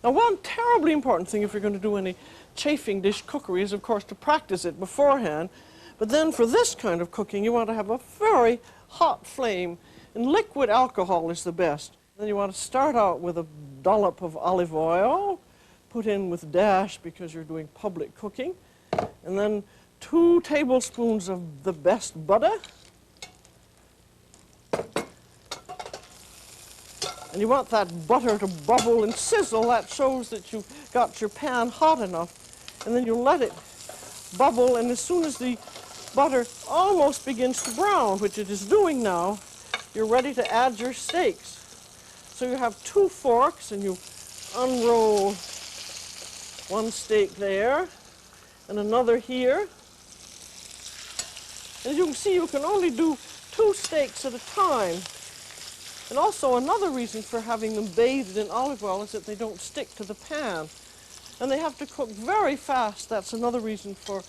Now, one terribly important thing if you're going to do any chafing dish cookery is, of course, to practice it beforehand. But then for this kind of cooking, you want to have a very hot flame, and liquid alcohol is the best. Then you want to start out with a dollop of olive oil, put in with dash because you're doing public cooking, and then 2 tablespoons of the best butter. And you want that butter to bubble and sizzle. That shows that you've got your pan hot enough. And then you let it bubble, and as soon as the butter almost begins to brown, which it is doing now, you're ready to add your steaks. So you have 2 forks, and you unroll 1 steak there, and another here. As you can see, you can only do 2 steaks at a time. And also another reason for having them bathed in olive oil is that they don't stick to the pan. And they have to cook very fast. That's another reason for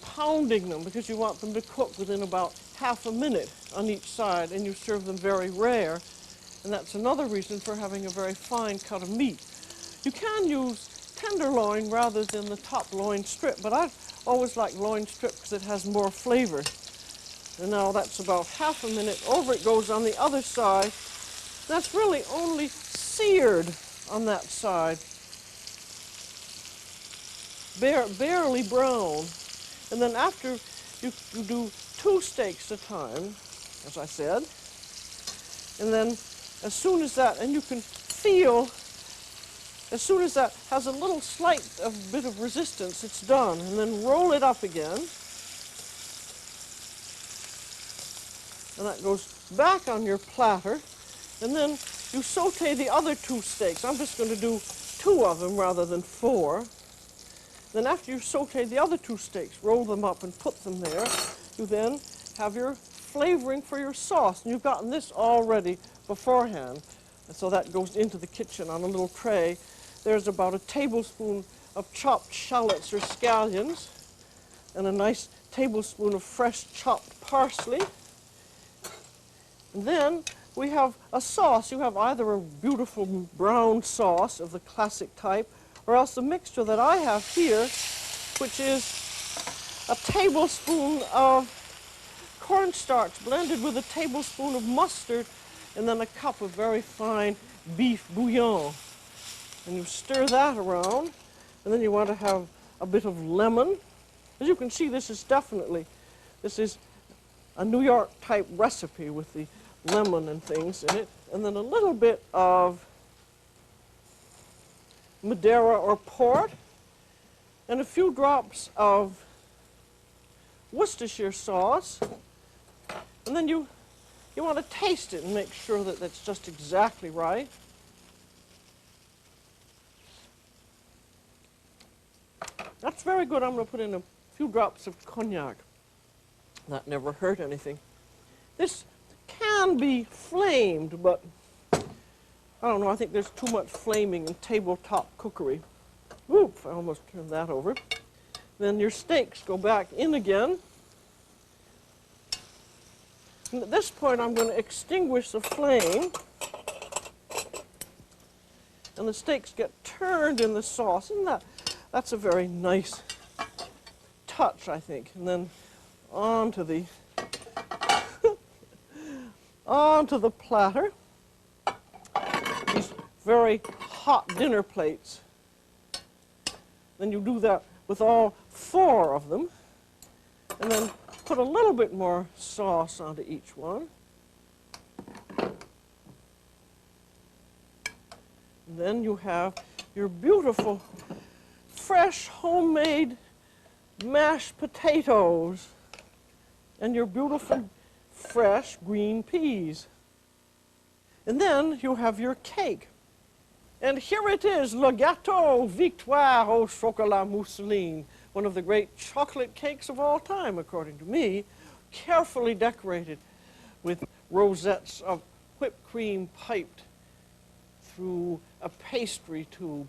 pounding them, because you want them to cook within about half a minute on each side, and you serve them very rare. And that's another reason for having a very fine cut of meat. You can use tenderloin rather than the top loin strip, but I've always liked loin strip because it has more flavor. And now that's about half a minute. Over it goes on the other side. That's really only seared on that side. Barely brown. And then after you do 2 steaks at a time, as I said. And then as soon as that, and you can feel, as soon as that has a little slight bit of resistance, it's done. And then roll it up again. And that goes back on your platter. And then you saute the other 2 steaks. I'm just going to do 2 of them rather than 4. Then after you saute the other 2 steaks, roll them up and put them there. You then have your flavoring for your sauce. And you've gotten this all ready beforehand. And so that goes into the kitchen on a little tray. There's about a tablespoon of chopped shallots or scallions, and a nice tablespoon of fresh chopped parsley. And then we have a sauce. You have either a beautiful brown sauce of the classic type, or else the mixture that I have here, which is a tablespoon of cornstarch blended with a tablespoon of mustard, and then a cup of very fine beef bouillon. And you stir that around, and then you want to have a bit of lemon. As you can see, this is a New York type recipe with the lemon and things in it, and then a little bit of Madeira or port, and a few drops of Worcestershire sauce, and then you want to taste it and make sure that that's just exactly right. That's very good. I'm going to put in a few drops of cognac. That never hurt anything. This can be flamed, but I don't know, I think there's too much flaming in tabletop cookery. Oops, I almost turned that over. Then your steaks go back in again. And at this point, I'm going to extinguish the flame. And the steaks get turned in the sauce. Isn't that's a very nice touch, I think. And then onto the onto the platter. These very hot dinner plates. Then you do that with all 4 of them. And then put a little bit more sauce onto each one. And then you have your beautiful, fresh, homemade mashed potatoes and your beautiful, fresh green peas. And then you have your cake. And here it is, Le Gâteau Victoire au Chocolat Mousseline, one of the great chocolate cakes of all time, according to me, carefully decorated with rosettes of whipped cream piped through a pastry tube.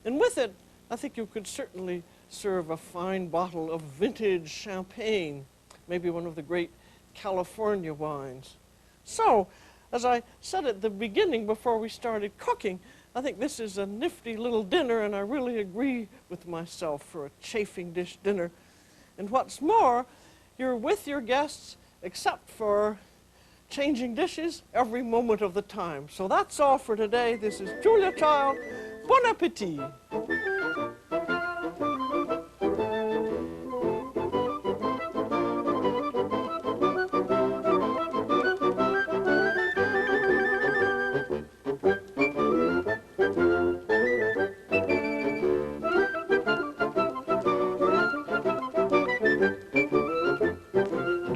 And with it, I think you could certainly serve a fine bottle of vintage champagne, maybe one of the great California wines. So, as I said at the beginning before we started cooking, I think this is a nifty little dinner, and I really agree with myself for a chafing dish dinner. And what's more, you're with your guests, except for changing dishes every moment of the time. So that's all for today. This is Julia Child. Bon appetit.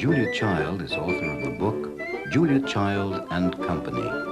Julia Child is author of the book Julia Child and Company,